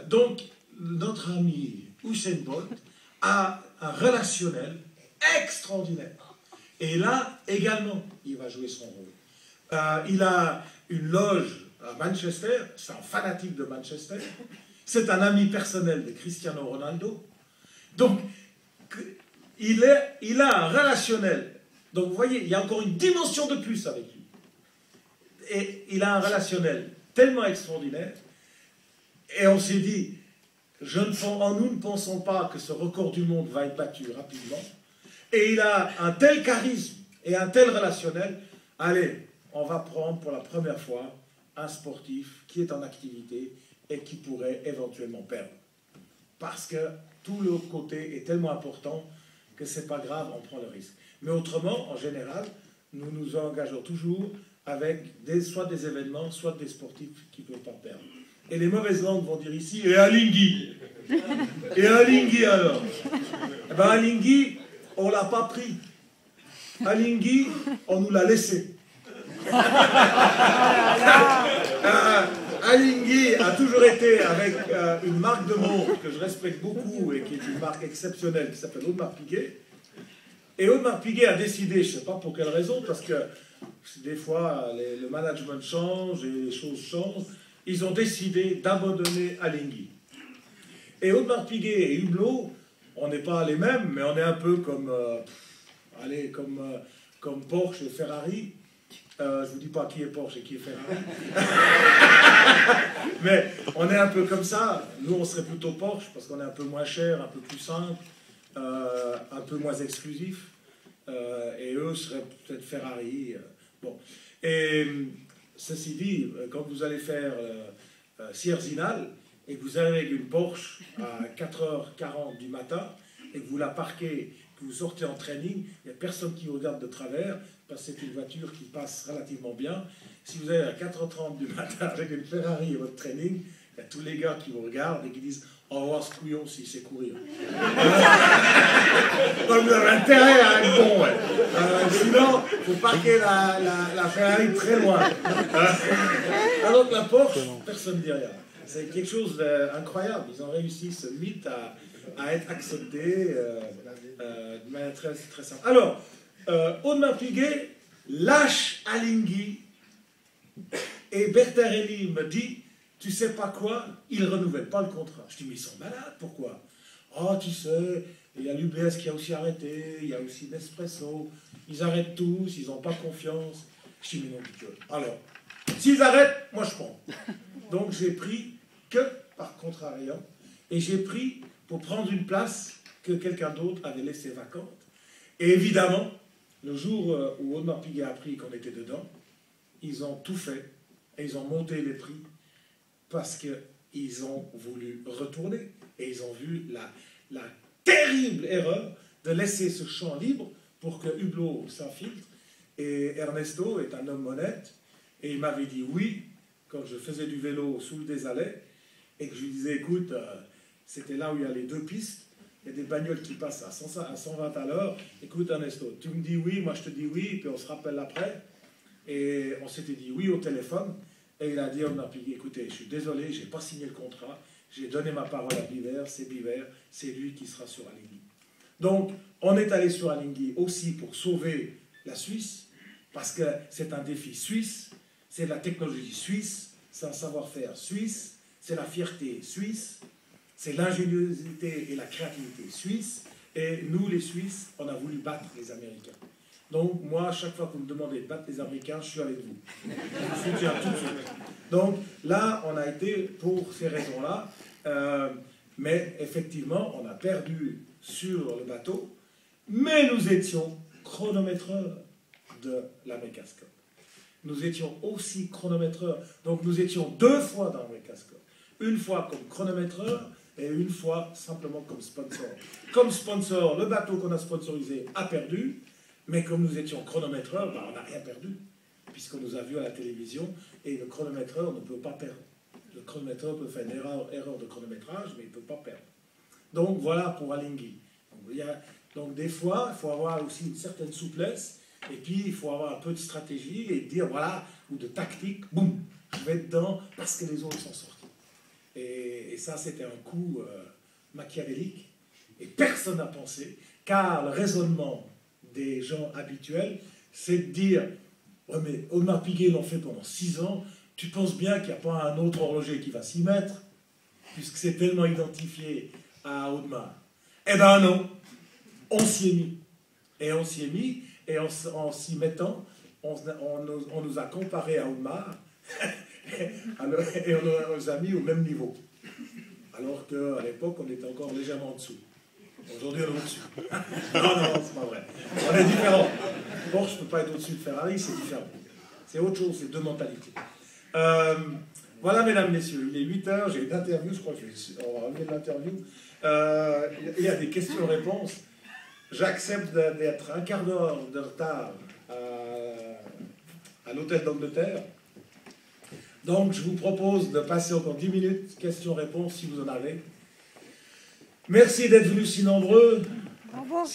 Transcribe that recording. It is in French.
Donc, notre ami Usain Bolt a un relationnel extraordinaire. Et là, également, il va jouer son rôle. Il a une loge à Manchester, c'est un fanatique de Manchester. C'est un ami personnel de Cristiano Ronaldo. Donc, il a un relationnel. Donc, vous voyez, il y a encore une dimension de plus avec lui. Et il a un relationnel tellement extraordinaire. Et on s'est dit, nous ne pensons pas que ce record du monde va être battu rapidement. Et il a un tel charisme et un tel relationnel. Allez, on va prendre pour la première fois un sportif qui est en activité et qui pourrait éventuellement perdre. Parce que tout le côté est tellement important que c'est pas grave, on prend le risque. Mais autrement, en général, nous nous engageons toujours avec soit des événements, soit des sportifs qui ne peuvent pas perdre. Et les mauvaises langues vont dire ici, et Alinghi. Et Alinghi alors? Eh bien Alinghi, on ne l'a pas pris. Alinghi, on nous l'a laissé. Alinghi a toujours été avec une marque de montre que je respecte beaucoup et qui est une marque exceptionnelle qui s'appelle Audemars Piguet. Et Audemars Piguet a décidé, je ne sais pas pour quelle raison, parce que des fois le management change et les choses changent, ils ont décidé d'abandonner Alinghi. Et Audemars Piguet et Hublot, on n'est pas les mêmes, mais on est un peu comme, comme Porsche et Ferrari. Je ne vous dis pas qui est Porsche et qui est Ferrari. Mais on est un peu comme ça. Nous, on serait plutôt Porsche, parce qu'on est un peu moins cher, un peu plus simple, un peu moins exclusif. Et eux seraient peut-être Ferrari. Bon. Et ceci dit, quand vous allez faire Sierzinal, et que vous arrivez avec une Porsche à 4h40 du matin, et que vous la parquez, que vous sortez en training, il n'y a personne qui vous regarde de travers, parce que c'est une voiture qui passe relativement bien. Si vous allez à 4h30 du matin avec une Ferrari et votre training, il y a tous les gars qui vous regardent et qui disent « Au revoir ce couillon s'il sait courir. » Donc vous avez intérêt à être bon, ouais. Sinon, il faut parquer la Ferrari très loin. Alors que la Porsche, personne ne dit rien. C'est quelque chose d'incroyable. Ils ont réussi ce mythe à être accepté de manière très, très simple. Alors, Audemars Piguet lâche Alinghi et Bertarelli me dit, tu sais pas quoi, ils ne renouvellent pas le contrat. Je dis, mais ils sont malades, pourquoi? Oh, tu sais, il y a l'UBS qui a aussi arrêté, il y a aussi Nespresso, ils arrêtent tous, ils n'ont pas confiance. Je dis, mais non, alors, s'ils arrêtent, moi je prends. Donc j'ai pris que par contrariant, et j'ai pris pour prendre une place que quelqu'un d'autre avait laissée vacante. Et évidemment, le jour où Audemars Piguet a appris qu'on était dedans, ils ont tout fait, et ils ont monté les prix, parce qu'ils ont voulu retourner, et ils ont vu la terrible erreur de laisser ce champ libre pour que Hublot s'infiltre, et Ernesto est un homme honnête, et il m'avait dit oui, quand je faisais du vélo sous le Désalais, et que je lui disais, écoute, c'était là où il y a les deux pistes, il y a des bagnoles qui passent à 120 à l'heure, écoute Ernesto, tu me dis oui, moi je te dis oui, puis on se rappelle après, et on s'était dit oui au téléphone, et il a dit, écoutez, je suis désolé, je n'ai pas signé le contrat, j'ai donné ma parole à Biver, c'est lui qui sera sur Alinghi. Donc, on est allé sur Alinghi aussi pour sauver la Suisse, parce que c'est un défi suisse, c'est de la technologie suisse, c'est un savoir-faire suisse, c'est la fierté suisse, c'est l'ingéniosité et la créativité suisse, et nous, les Suisses, on a voulu battre les Américains. Donc, moi, à chaque fois que vous me demandez de battre les Américains, je suis avec vous. Je vous soutiens tout de suite. Donc, là, on a été pour ces raisons-là, mais effectivement, on a perdu sur le bateau, mais nous étions chronométreurs de l'America's Cup. Nous étions aussi chronométreurs, donc nous étions 2 fois dans l'America's Cup. Une fois comme chronométreur et une fois simplement comme sponsor. Comme sponsor, le bateau qu'on a sponsorisé a perdu, mais comme nous étions chronométreurs, ben on n'a rien perdu, puisqu'on nous a vus à la télévision, et le chronométreur ne peut pas perdre. Le chronométreur peut faire une erreur de chronométrage, mais il ne peut pas perdre. Donc voilà pour Alinghi. Donc des fois, il faut avoir aussi une certaine souplesse, et puis il faut avoir un peu de stratégie, et dire voilà, ou de tactique, boum, je vais dedans, parce que les autres sont sortis. Et ça, c'était un coup machiavélique. Et personne n'a pensé, car le raisonnement des gens habituels, c'est de dire « Ouais, mais Audemars Piguet l'ont fait pendant 6 ans, tu penses bien qu'il n'y a pas un autre horloger qui va s'y mettre, puisque c'est tellement identifié à Audemars. » Eh ben non, on s'y est mis. Et on s'y est mis, et en s'y mettant, on nous a comparé à Audemars, et on nous a mis au même niveau. Alors qu'à l'époque, on était encore légèrement en dessous. Aujourd'hui, on est au-dessus. Non, c'est pas vrai. On est différents. Porsche ne peut pas être au-dessus de Ferrari, c'est différent. C'est autre chose, c'est deux mentalités. Voilà, mesdames, messieurs, il est 8 h, j'ai une interview, je crois qu'on va revenir de l'interview. Il y a des questions-réponses. J'accepte d'être un quart d'heure de retard à l'hôtel d'Angleterre. Donc, je vous propose de passer encore 10 minutes, questions-réponses, si vous en avez. Merci d'être venus si nombreux. Au revoir.